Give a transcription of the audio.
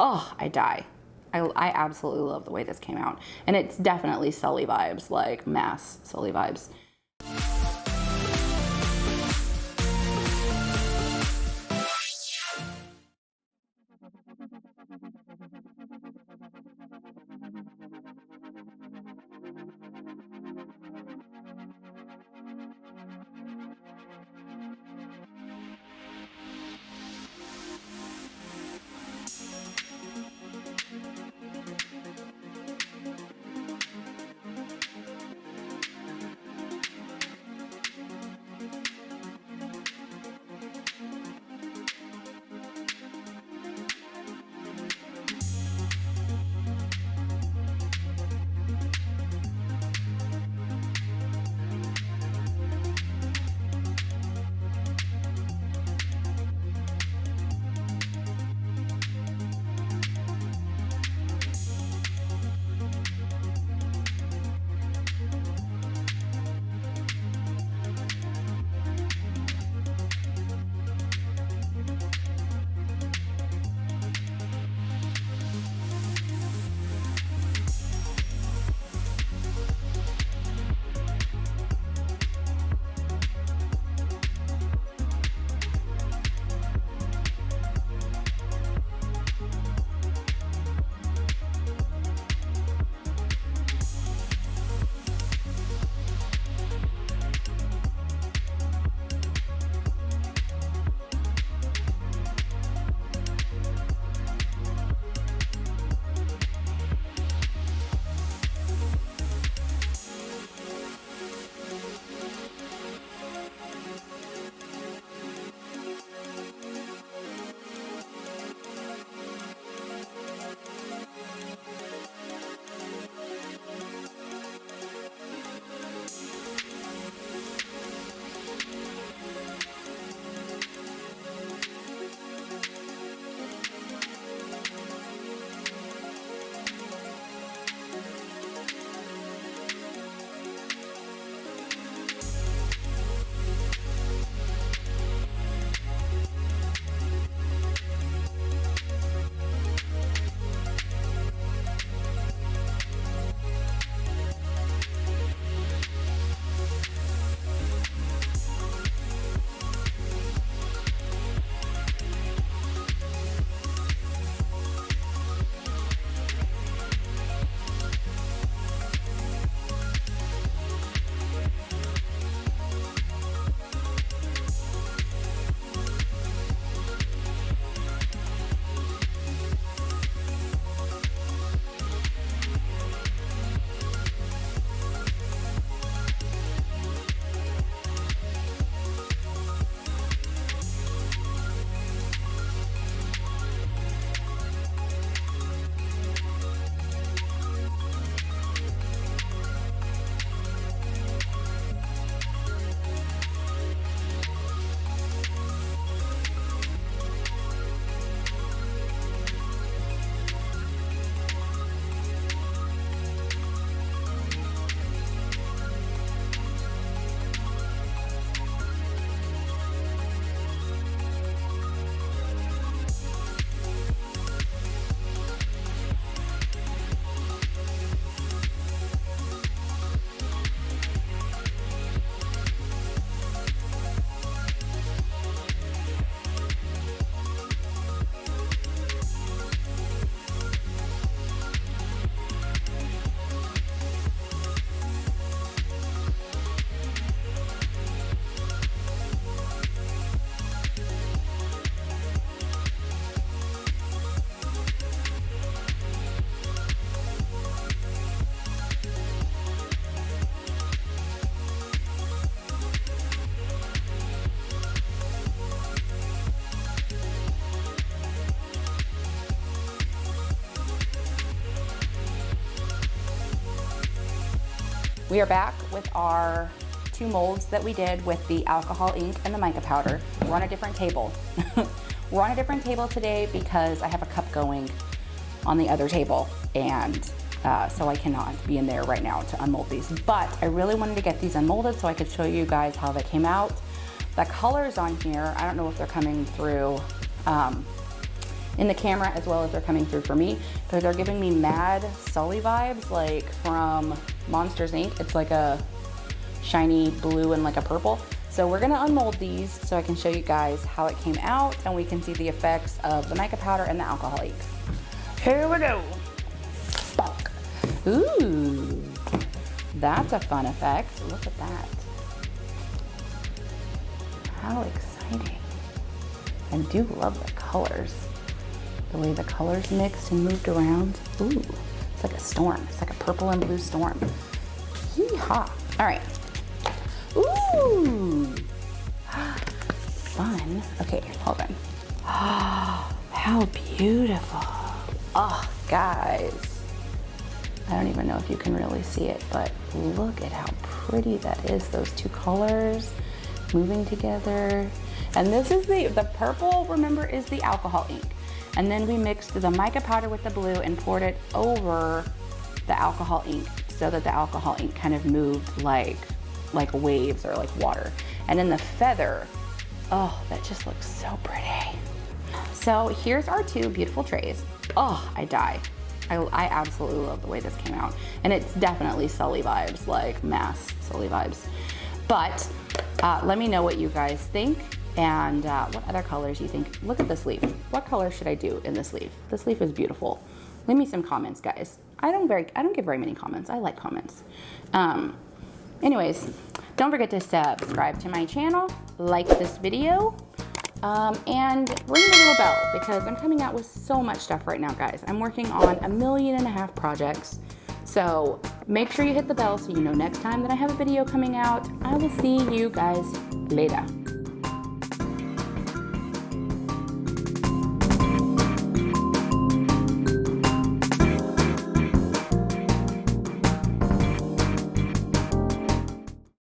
oh, I die. I absolutely love the way this came out. And it's definitely Sully vibes, like mass Sully vibes. We are back with our 2 molds that we did with the alcohol ink and the mica powder. We're on a different table. We're on a different table today because I have a cup going on the other table, and so I cannot be in there right now to unmold these. But I really wanted to get these unmolded so I could show you guys how they came out. The colors on here, I don't know if they're coming through in the camera as well as they're coming through for me. But they're giving me mad Sully vibes, like from Monsters Inc. It's like a shiny blue and like a purple. So we're gonna unmold these so I can show you guys how it came out and we can see the effects of the mica powder and the alcohol ink. Here we go. Bonk. Ooh, that's a fun effect. Look at that. How exciting. I do love the colors. The way the colors mixed and moved around. Ooh, it's like a storm. It's like a purple and blue storm. Yee-haw. All right. Ooh, fun. Okay, hold on. How beautiful. Oh, guys. I don't even know if you can really see it, but look at how pretty that is. Those two colors moving together. And this is the purple, remember, is the alcohol ink. And then we mixed the mica powder with the blue and poured it over the alcohol ink so that the alcohol ink kind of moved like waves or like water. And then the feather, oh, that just looks so pretty. So here's our two beautiful trays. Oh, I die. I absolutely love the way this came out. And it's definitely Sully vibes, like mass Sully vibes. But let me know what you guys think and what other colors you think. Look at this leaf. What color should I do in this leaf? This leaf is beautiful. Leave me some comments, guys. I don't get very many comments. I like comments. Anyways, don't forget to subscribe to my channel, like this video, and ring the little bell because I'm coming out with so much stuff right now, guys. I'm working on 1.5 million projects. So make sure you hit the bell so you know next time that I have a video coming out. I will see you guys later.